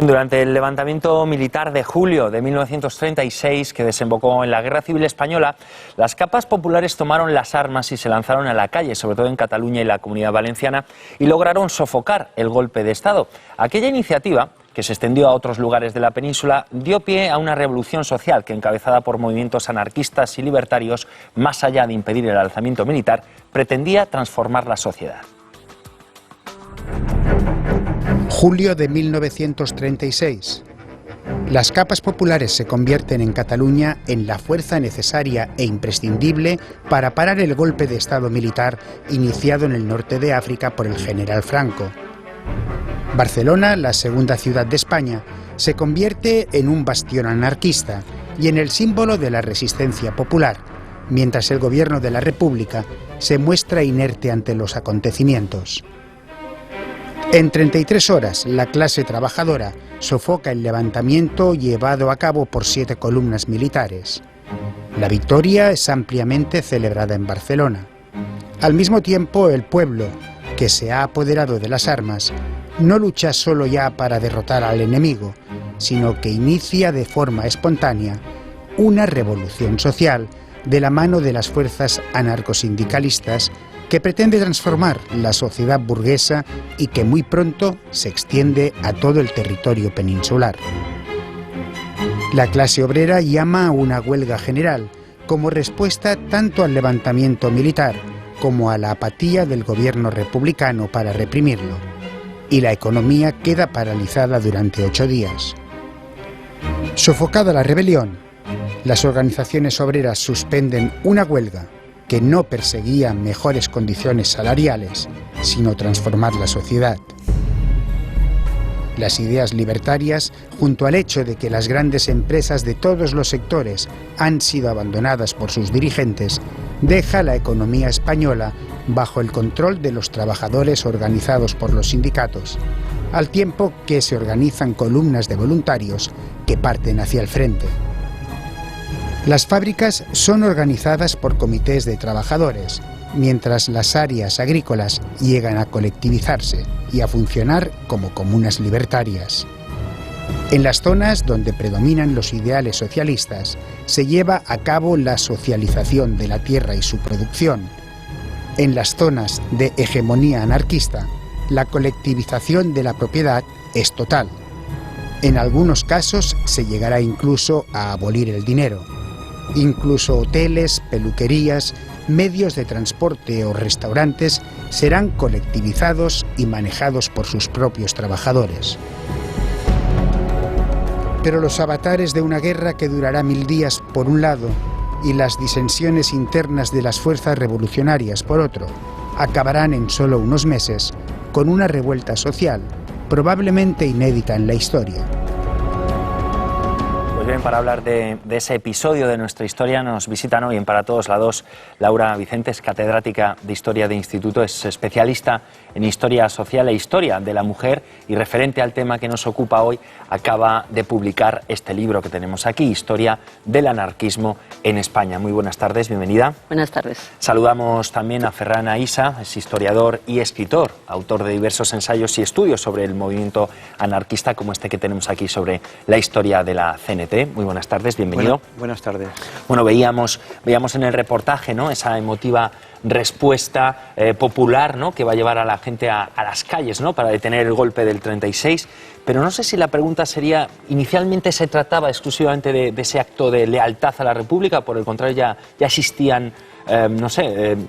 Durante el levantamiento militar de julio de 1936, que desembocó en la Guerra Civil Española, las capas populares tomaron las armas y se lanzaron a la calle, sobre todo en Cataluña y la Comunidad Valenciana, y lograron sofocar el golpe de Estado. Aquella iniciativa, que se extendió a otros lugares de la península, dio pie a una revolución social que, encabezada por movimientos anarquistas y libertarios, más allá de impedir el alzamiento militar, pretendía transformar la sociedad. Julio de 1936. Las capas populares se convierten en Cataluña en la fuerza necesaria e imprescindible para parar el golpe de Estado militar iniciado en el norte de África por el general Franco. Barcelona, la segunda ciudad de España, se convierte en un bastión anarquista y en el símbolo de la resistencia popular, mientras el gobierno de la República se muestra inerte ante los acontecimientos. En 33 horas, la clase trabajadora sofoca el levantamiento llevado a cabo por 7 columnas militares. La victoria es ampliamente celebrada en Barcelona. Al mismo tiempo, el pueblo, que se ha apoderado de las armas, no lucha solo ya para derrotar al enemigo, sino que inicia de forma espontánea una revolución social de la mano de las fuerzas anarcosindicalistas que pretende transformar la sociedad burguesa y que muy pronto se extiende a todo el territorio peninsular. La clase obrera llama a una huelga general como respuesta tanto al levantamiento militar como a la apatía del gobierno republicano para reprimirlo, y la economía queda paralizada durante 8 días. Sofocada la rebelión, las organizaciones obreras suspenden una huelga que no perseguía mejores condiciones salariales, sino transformar la sociedad. Las ideas libertarias, junto al hecho de que las grandes empresas de todos los sectores han sido abandonadas por sus dirigentes, deja la economía española bajo el control de los trabajadores organizados por los sindicatos, al tiempo que se organizan columnas de voluntarios que parten hacia el frente. Las fábricas son organizadas por comités de trabajadores, mientras las áreas agrícolas llegan a colectivizarse y a funcionar como comunas libertarias. En las zonas donde predominan los ideales socialistas, se lleva a cabo la socialización de la tierra y su producción. En las zonas de hegemonía anarquista, la colectivización de la propiedad es total. En algunos casos se llegará incluso a abolir el dinero. Incluso hoteles, peluquerías, medios de transporte o restaurantes serán colectivizados y manejados por sus propios trabajadores. Pero los avatares de una guerra que durará 1000 días por un lado y las disensiones internas de las fuerzas revolucionarias por otro acabarán en solo unos meses con una revuelta social probablemente inédita en la historia. Pues bien, para hablar de ese episodio de nuestra historia nos visitan hoy en Para Todos Lados Laura Vicente, es catedrática de Historia de Instituto, es especialista en Historia Social e Historia de la Mujer y referente al tema que nos ocupa hoy acaba de publicar este libro que tenemos aquí, Historia del Anarquismo en España. Muy buenas tardes, bienvenida. Buenas tardes. Saludamos también a Ferran Aissa, es historiador y escritor, autor de diversos ensayos y estudios sobre el movimiento anarquista como este que tenemos aquí sobre la historia de la CNT. Muy buenas tardes, bienvenido. Buenas tardes. Bueno, veíamos en el reportaje, ¿no?, esa emotiva respuesta popular, ¿no?, que va a llevar a la gente a las calles, ¿no?, para detener el golpe del 36. Pero no sé si la pregunta sería, inicialmente se trataba exclusivamente de ese acto de lealtad a la República, por el contrario ya existían,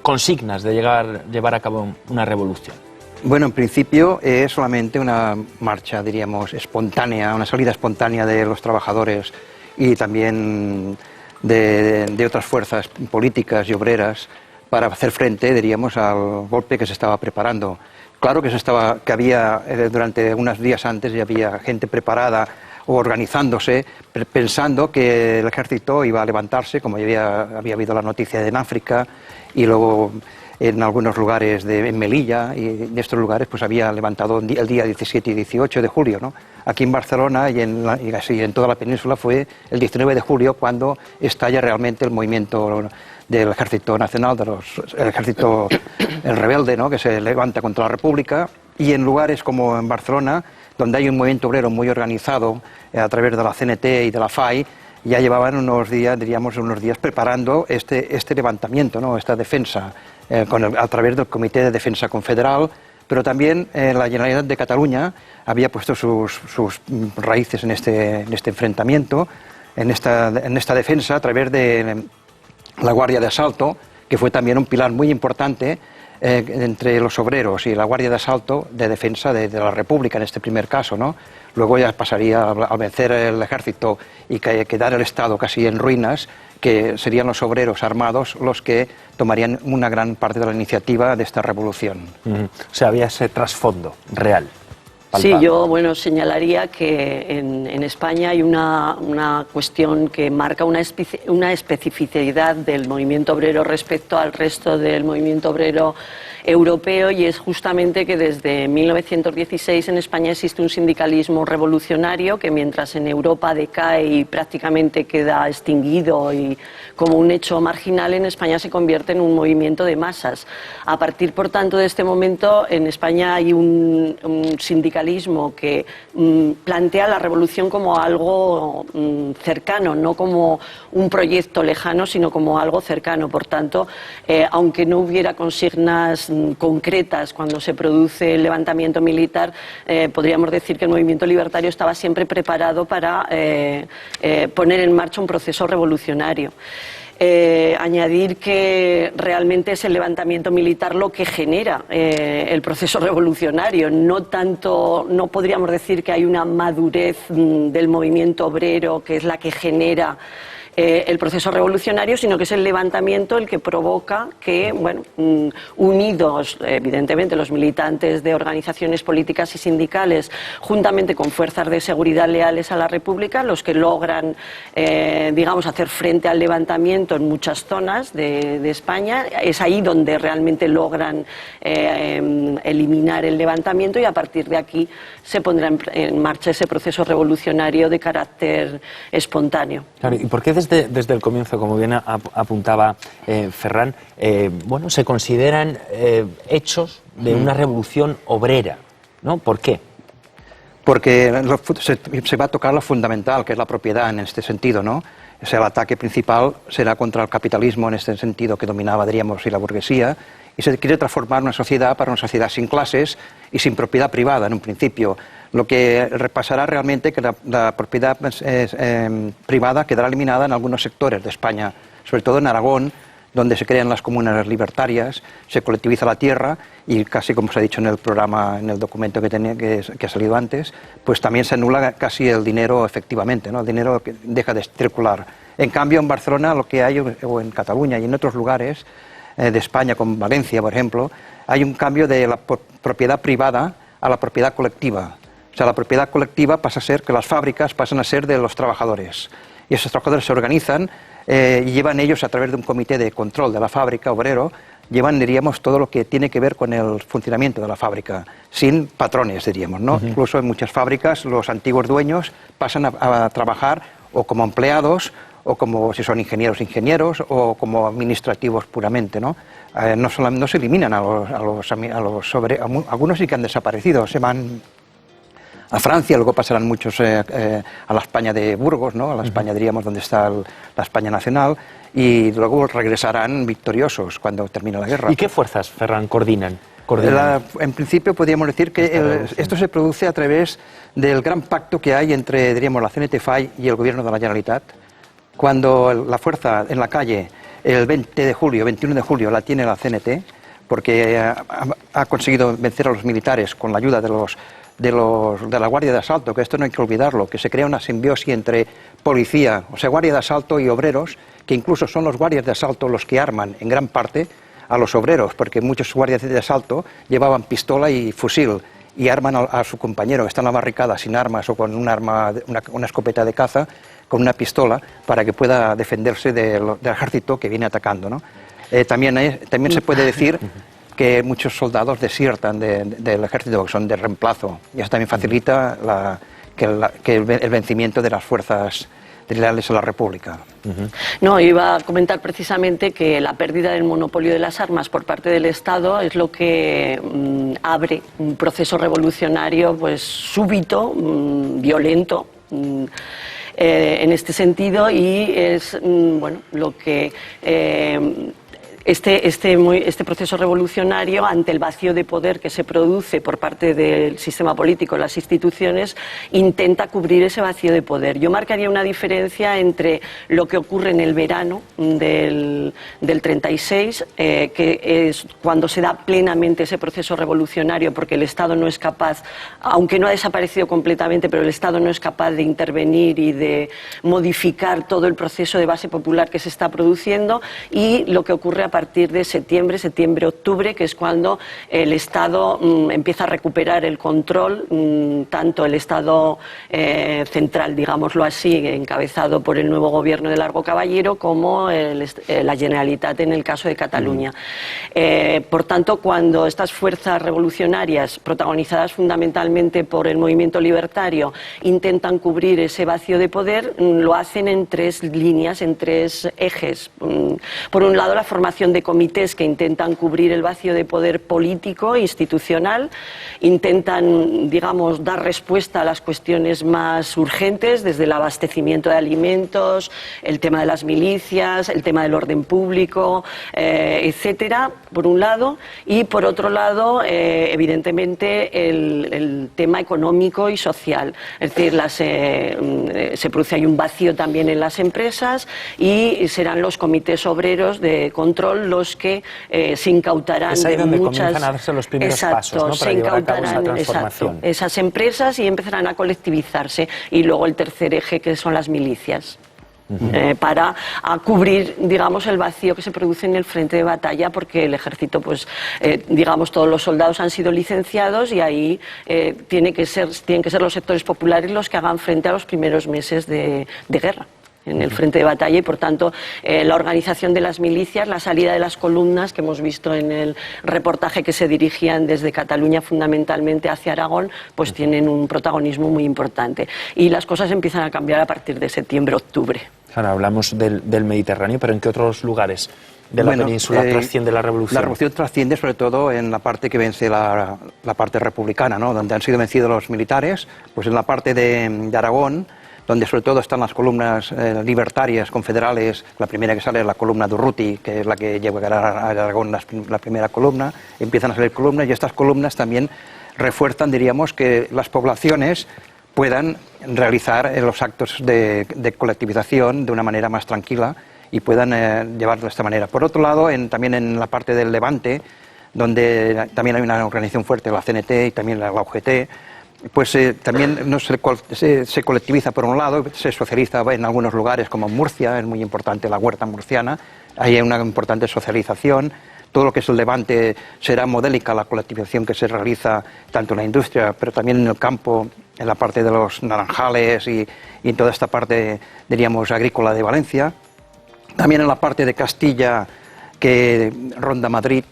consignas de llevar a cabo una revolución. Bueno, en principio es solamente una marcha, diríamos, espontánea, una salida espontánea de los trabajadores y también de otras fuerzas políticas y obreras para hacer frente, diríamos, al golpe que se estaba preparando. Claro que había, durante unos días antes, ya había gente preparada o organizándose, pensando que el ejército iba a levantarse, como ya había habido la noticia en África, y luego en algunos lugares en Melilla y de estos lugares pues había levantado el día 17 y 18 de julio, ¿no? Aquí en Barcelona y en toda la península fue el 19 de julio cuando estalla realmente el movimiento del Ejército Nacional, el ejército el rebelde, ¿no?, que se levanta contra la República, y en lugares como en Barcelona, donde hay un movimiento obrero muy organizado a través de la CNT y de la FAI, ya llevaban unos días preparando este levantamiento, ¿no? Esta defensa, a través del Comité de Defensa Confederal, pero también la Generalitat de Cataluña había puesto sus raíces en este enfrentamiento, en esta defensa, a través de la Guardia de Asalto, que fue también un pilar muy importante entre los obreros y la Guardia de Asalto de defensa de la República en este primer caso, ¿no? Luego ya pasaría a vencer el ejército y quedar el Estado casi en ruinas, que serían los obreros armados los que tomarían una gran parte de la iniciativa de esta revolución. O sea, había ese trasfondo real. Sí, yo señalaría que en España hay una cuestión que marca una especificidad del movimiento obrero respecto al resto del movimiento obrero europeo, y es justamente que desde 1916 en España existe un sindicalismo revolucionario que, mientras en Europa decae y prácticamente queda extinguido y como un hecho marginal, en España se convierte en un movimiento de masas. A partir, por tanto, de este momento, en España hay un sindicalismo que plantea la revolución como algo cercano, no como un proyecto lejano, sino como algo cercano. Por tanto, aunque no hubiera consignas concretas cuando se produce el levantamiento militar, podríamos decir que el movimiento libertario estaba siempre preparado para poner en marcha un proceso revolucionario. Añadir que realmente es el levantamiento militar lo que genera el proceso revolucionario, no podríamos decir que hay una madurez del movimiento obrero que es la que genera el proceso revolucionario, sino que es el levantamiento el que provoca que, unidos evidentemente los militantes de organizaciones políticas y sindicales, juntamente con fuerzas de seguridad leales a la República, los que logran, hacer frente al levantamiento en muchas zonas de España. Es ahí donde realmente logran eliminar el levantamiento, y a partir de aquí se pondrá en marcha ese proceso revolucionario de carácter espontáneo. Claro, ¿y por qué desde el comienzo, como bien apuntaba Ferran, se consideran hechos de una revolución obrera, ¿no? ¿Por qué? Porque se va a tocar lo fundamental, que es la propiedad en este sentido, ¿no? O sea, el ataque principal será contra el capitalismo en este sentido que dominaba, diríamos, y la burguesía, y se quiere transformar una sociedad para una sociedad sin clases y sin propiedad privada en un principio. Lo que repasará realmente que la propiedad privada quedará eliminada en algunos sectores de España, sobre todo en Aragón, donde se crean las comunas libertarias, se colectiviza la tierra y, casi como se ha dicho en el programa, en el documento que ha salido antes, pues también se anula casi el dinero efectivamente, ¿no? El dinero que deja de circular. En cambio, en Barcelona lo que hay, o en Cataluña y en otros lugares de España, como Valencia, por ejemplo, hay un cambio de la propiedad privada a la propiedad colectiva. O sea, la propiedad colectiva pasa a ser que las fábricas pasan a ser de los trabajadores. Y esos trabajadores se organizan y llevan ellos, a través de un comité de control de la fábrica, obrero, llevan, diríamos, todo lo que tiene que ver con el funcionamiento de la fábrica, sin patrones, diríamos, ¿no? Incluso en muchas fábricas los antiguos dueños pasan a trabajar o como empleados, o como, si son ingenieros, o como administrativos puramente, ¿no? No se eliminan algunos sí que han desaparecido, se van a Francia, luego pasarán muchos a la España de Burgos, ¿no? A la España, diríamos, donde está la España nacional, y luego regresarán victoriosos cuando termine la guerra. ¿Y qué fuerzas, Ferran, coordinan? En principio podríamos decir que esto se produce a través del gran pacto que hay entre, diríamos, la CNT-FAI y el gobierno de la Generalitat. Cuando la fuerza en la calle, el 21 de julio, la tiene la CNT, porque ha conseguido vencer a los militares con la ayuda de la Guardia de Asalto, que esto no hay que olvidarlo, que se crea una simbiosis entre policía, o sea, Guardia de Asalto y obreros, que incluso son los guardias de asalto los que arman en gran parte a los obreros, porque muchos guardias de asalto llevaban pistola y fusil y arman a su compañero que está en la barricada sin armas o con una escopeta de caza, con una pistola, para que pueda defenderse del ejército que viene atacando, ¿no? También se puede decir que muchos soldados desiertan del ejército, que son de reemplazo, y eso también facilita el vencimiento de las fuerzas leales a la República. No, iba a comentar precisamente que la pérdida del monopolio de las armas por parte del Estado es lo que abre un proceso revolucionario pues súbito, violento, en este sentido, y es bueno, lo que este proceso revolucionario, ante el vacío de poder que se produce por parte del sistema político, las instituciones, intenta cubrir ese vacío de poder. Yo marcaría una diferencia entre lo que ocurre en el verano del 36, que es cuando se da plenamente ese proceso revolucionario, porque el Estado no es capaz, aunque no ha desaparecido completamente, pero el Estado no es capaz de intervenir y de modificar todo el proceso de base popular que se está produciendo, y lo que ocurre a partir de septiembre-octubre, que es cuando el Estado empieza a recuperar el control, tanto el Estado central, digámoslo así, encabezado por el nuevo gobierno de Largo Caballero, como la Generalitat en el caso de Cataluña. Por tanto, cuando estas fuerzas revolucionarias, protagonizadas fundamentalmente por el movimiento libertario, intentan cubrir ese vacío de poder, lo hacen en tres líneas, en tres ejes. Por un lado, la formación de comités que intentan cubrir el vacío de poder político, institucional, intentan, digamos, dar respuesta a las cuestiones más urgentes, desde el abastecimiento de alimentos, el tema de las milicias, el tema del orden público, etcétera, por un lado, y por otro lado, evidentemente, el tema económico y social. Es decir, se produce ahí un vacío también en las empresas, y serán los comités obreros de control los que se incautarán. Es ahí donde muchas, comienzan a darse los primeros pasos, ¿no?, para llevar a cabo esa transformación. Esas empresas, y empezarán a colectivizarse. Y luego el tercer eje, que son las milicias. Para cubrir, digamos, el vacío que se produce en el frente de batalla, porque el ejército, pues, digamos, todos los soldados han sido licenciados, y ahí tienen que ser los sectores populares los que hagan frente a los primeros meses de guerra en el frente de batalla, y por tanto la organización de las milicias, la salida de las columnas que hemos visto en el reportaje, que se dirigían desde Cataluña fundamentalmente hacia Aragón, pues tienen un protagonismo muy importante, y las cosas empiezan a cambiar a partir de septiembre-octubre. Ahora hablamos del Mediterráneo, pero ¿en qué otros lugares de la península trasciende la revolución? La revolución trasciende sobre todo en la parte que vence la parte republicana, ¿no?, donde han sido vencidos los militares. Pues en la parte de Aragón, donde sobre todo están las columnas libertarias, confederales. La primera que sale es la columna de Urruti, que es la que lleva a Aragón la primera columna. Empiezan a salir columnas, y estas columnas también refuerzan, diríamos, que las poblaciones puedan realizar los actos de colectivización de una manera más tranquila, y puedan llevarlo de esta manera. Por otro lado, también en la parte del Levante, donde también hay una organización fuerte, la CNT y también la UGT, pues también no se colectiviza por un lado, se socializa en algunos lugares, como en Murcia, es muy importante la huerta murciana, hay una importante socialización. Todo lo que es el Levante será modélica la colectivización que se realiza tanto en la industria, pero también en el campo, en la parte de los naranjales y en toda esta parte, diríamos, agrícola de Valencia. También en la parte de Castilla, que ronda Madrid,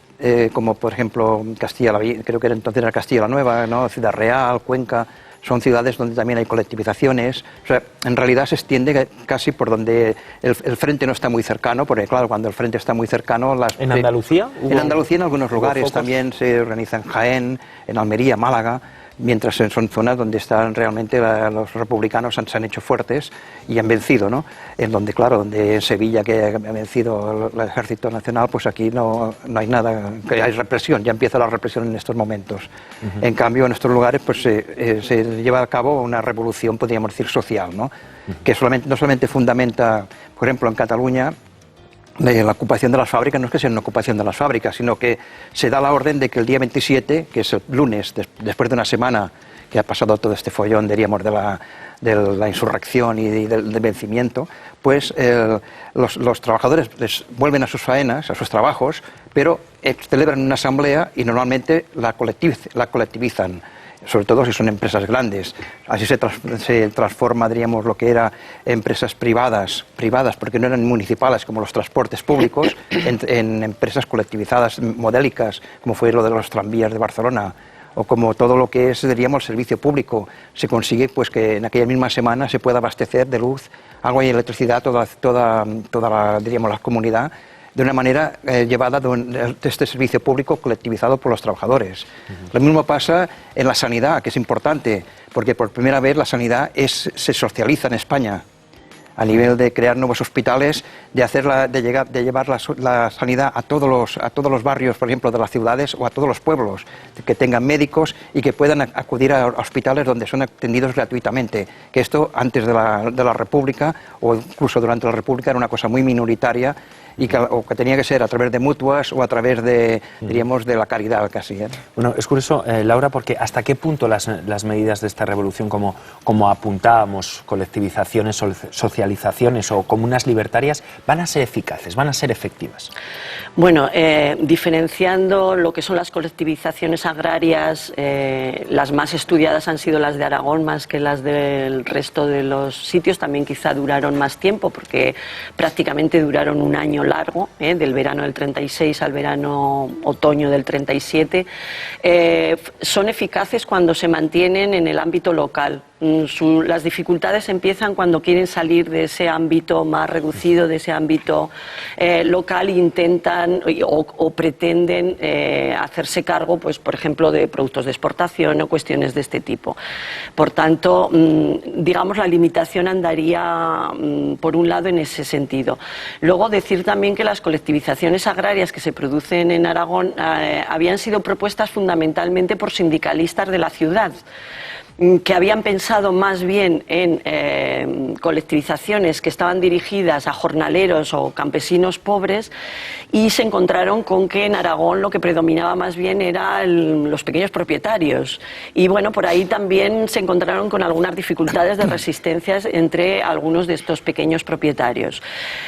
como por ejemplo Castilla, creo que entonces era Castilla la Nueva, ¿no?, Ciudad Real, Cuenca, son ciudades donde también hay colectivizaciones. O sea, en realidad se extiende casi por donde el frente no está muy cercano, porque claro, cuando el frente está muy cercano... ¿En Andalucía? En Andalucía, en algunos lugares también se organiza, en Jaén, en Almería, Málaga, mientras son zonas donde están realmente los republicanos se han hecho fuertes y han vencido, ¿no? En donde, claro, donde en Sevilla, que ha vencido el Ejército Nacional, pues aquí no hay nada, que hay represión, ya empieza la represión en estos momentos. En cambio, en estos lugares pues se lleva a cabo una revolución, podríamos decir, social, ¿no? Que no solamente fundamenta, por ejemplo, en Cataluña, la ocupación de las fábricas. No es que sea una ocupación de las fábricas, sino que se da la orden de que el día 27, que es el lunes, después de una semana que ha pasado todo este follón, diríamos, de la insurrección y del vencimiento, pues los trabajadores vuelven a sus faenas, a sus trabajos, pero celebran una asamblea y normalmente la colectivizan, sobre todo si son empresas grandes. Así se transforma, diríamos, lo que era empresas privadas, porque no eran municipales como los transportes públicos, en empresas colectivizadas, modélicas, como fue lo de los tranvías de Barcelona o como todo lo que es, diríamos, el servicio público. Se consigue pues que en aquella misma semana se pueda abastecer de luz, agua y electricidad toda la comunidad de una manera llevada de este servicio público colectivizado por los trabajadores. Lo mismo pasa en la sanidad, que es importante, porque por primera vez la sanidad se socializa en España, a nivel de crear nuevos hospitales, de llevar la sanidad a todos los barrios, por ejemplo, de las ciudades o a todos los pueblos, que tengan médicos y que puedan acudir a hospitales donde son atendidos gratuitamente. Que esto antes de la República o incluso durante la República era una cosa muy minoritaria y que tenía que ser a través de mutuas o a través de, diríamos, de la caridad casi. Bueno, es curioso, Laura, porque ¿hasta qué punto las medidas de esta revolución, como apuntábamos, colectivizaciones, socializaciones o comunas libertarias, van a ser eficaces, van a ser efectivas? Bueno, diferenciando lo que son las colectivizaciones agrarias, las más estudiadas han sido las de Aragón más que las del resto de los sitios. También quizá duraron más tiempo porque prácticamente duraron un año largo, del verano del 36 al otoño del 37. Son eficaces cuando se mantienen en el ámbito local. Las dificultades empiezan cuando quieren salir de ese ámbito más reducido, de ese ámbito local, e intentan o pretenden hacerse cargo, pues, por ejemplo, de productos de exportación o cuestiones de este tipo. Por tanto, digamos, la limitación andaría por un lado en ese sentido. Luego, decir también que las colectivizaciones agrarias que se producen en Aragón habían sido propuestas fundamentalmente por sindicalistas de la ciudad, que habían pensado más bien en colectivizaciones que estaban dirigidas a jornaleros o campesinos pobres, y se encontraron con que en Aragón lo que predominaba más bien eran los pequeños propietarios. Y bueno, por ahí también se encontraron con algunas dificultades de resistencias entre algunos de estos pequeños propietarios.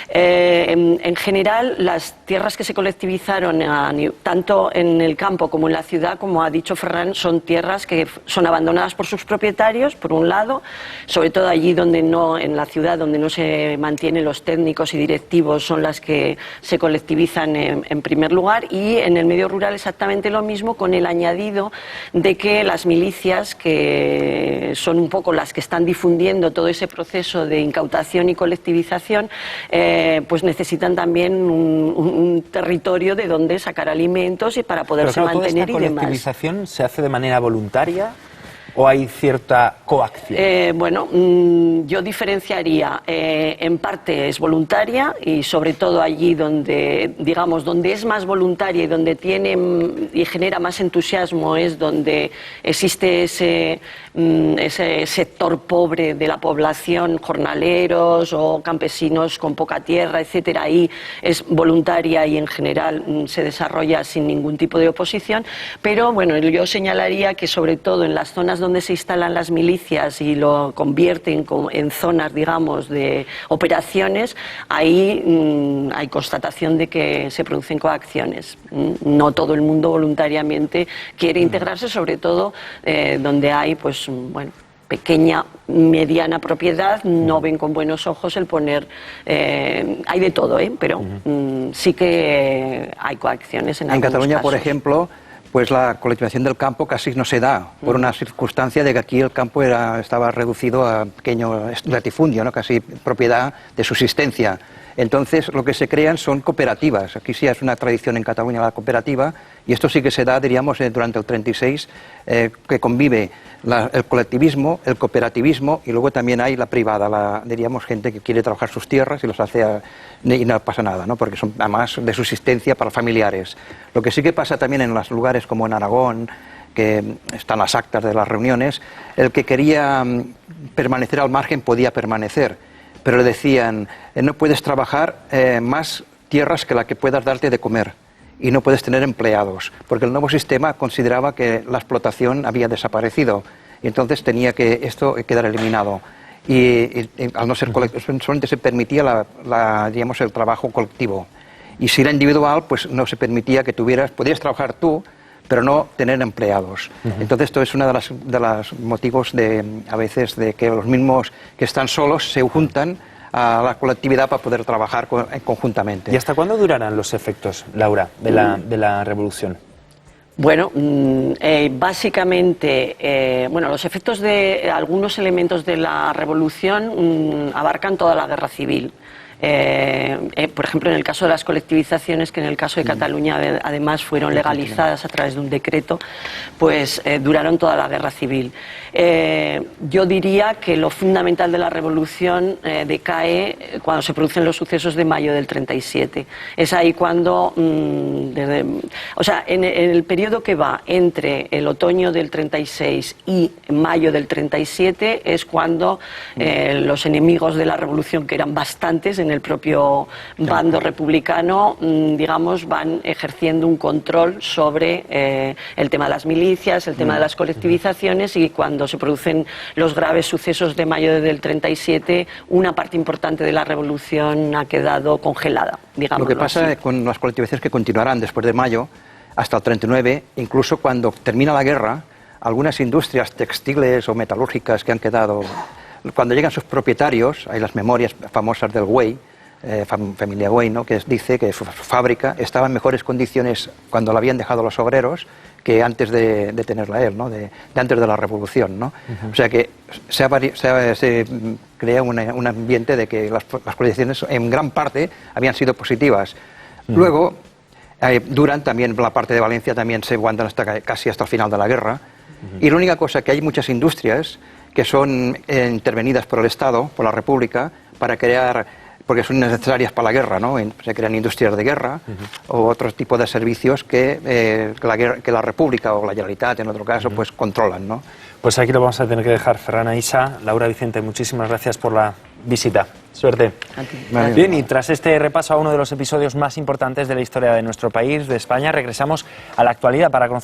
En general, las tierras que se colectivizaron tanto en el campo como en la ciudad, como ha dicho Ferran, son tierras que son abandonadas por sus propietarios, por un lado, sobre todo allí en la ciudad donde no se mantienen los técnicos y directivos, son las que se colectivizan en primer lugar, y en el medio rural exactamente lo mismo, con el añadido de que las milicias, que son un poco las que están difundiendo todo ese proceso de incautación y colectivización, pues necesitan también un territorio de donde sacar alimentos y para poderse mantener y demás. ¿La colectivización se hace de manera voluntaria o hay cierta coacción? Bueno, yo diferenciaría, en parte es voluntaria, y sobre todo allí donde, digamos, donde es más voluntaria y donde tiene y genera más entusiasmo, es donde existe ese sector pobre de la población, jornaleros o campesinos con poca tierra, etcétera. Ahí es voluntaria y en general se desarrolla sin ningún tipo de oposición. Pero bueno, yo señalaría que sobre todo en las zonas donde se instalan las milicias y lo convierten en zonas, digamos, de operaciones, ahí hay constatación de que se producen coacciones. No todo el mundo voluntariamente quiere integrarse, sobre todo donde hay, pues, bueno, pequeña, mediana propiedad, no ven con buenos ojos el poner... hay de todo, pero sí que hay coacciones en algunos Cataluña, casos. por ejemplo, pues la colectivización del campo casi no se da, por una circunstancia de que aquí el campo estaba reducido a pequeño latifundio, ¿no? Casi propiedad de subsistencia. Entonces, lo que se crean son cooperativas. Aquí sí es una tradición en Cataluña la cooperativa, y esto sí que se da, diríamos, durante el 36, que convive el colectivismo, el cooperativismo, y luego también hay la privada, diríamos, gente que quiere trabajar sus tierras y los hace y no pasa nada, ¿no? Porque son además de subsistencia para familiares. Lo que sí que pasa también en los lugares como en Aragón, que están las actas de las reuniones, el que quería permanecer al margen podía permanecer, pero le decían, no puedes trabajar más tierras que la que puedas darte de comer, y no puedes tener empleados, porque el nuevo sistema consideraba que la explotación había desaparecido, y entonces tenía que esto quedar eliminado. Y al no ser colectivo, solamente se permitía digamos, el trabajo colectivo. Y si era individual, pues no se permitía que podías trabajar tú, pero no tener empleados. Entonces, esto es uno de los motivos a veces de que los mismos que están solos se juntan a la colectividad para poder trabajar conjuntamente. ¿Y hasta cuándo durarán los efectos, Laura, de la revolución? Bueno, básicamente, los efectos de algunos elementos de la revolución abarcan toda la guerra civil. Por ejemplo, en el caso de las colectivizaciones, que en el caso de Cataluña además fueron legalizadas a través de un decreto, pues duraron toda la guerra civil. Yo diría que lo fundamental de la revolución decae cuando se producen los sucesos de mayo del 37. Es ahí cuando, en el periodo que va entre el otoño del 36 y mayo del 37 es cuando los enemigos de la revolución, que eran bastantes en el propio bando republicano, digamos, van ejerciendo un control sobre el tema de las milicias, el tema de las colectivizaciones, y cuando se producen los graves sucesos de mayo del 37, una parte importante de la revolución ha quedado congelada, digamos. Lo que pasa con las colectivizaciones que continuarán después de mayo hasta el 39, incluso cuando termina la guerra, algunas industrias textiles o metalúrgicas que han quedado, cuando llegan sus propietarios, hay las memorias famosas del Güell, familia Güell, ¿no?, que dice que su fábrica estaba en mejores condiciones cuando la habían dejado los obreros que antes de tenerla él, ¿no?, de antes de la revolución, ¿no? O sea que se crea un ambiente de que las colectivizaciones en gran parte habían sido positivas. Luego duran también, la parte de Valencia también se aguantan casi hasta el final de la guerra. Y la única cosa que hay muchas industrias que son intervenidas por el Estado, por la República, para crear, porque son necesarias para la guerra, ¿no? Se crean industrias de guerra o otro tipo de servicios que la República o la Generalitat, en otro caso, pues controlan, ¿no? Pues aquí lo vamos a tener que dejar. Ferran Eissa, Laura Vicente, muchísimas gracias por la visita. Suerte. Bien, y tras este repaso a uno de los episodios más importantes de la historia de nuestro país, de España, regresamos a la actualidad para conocer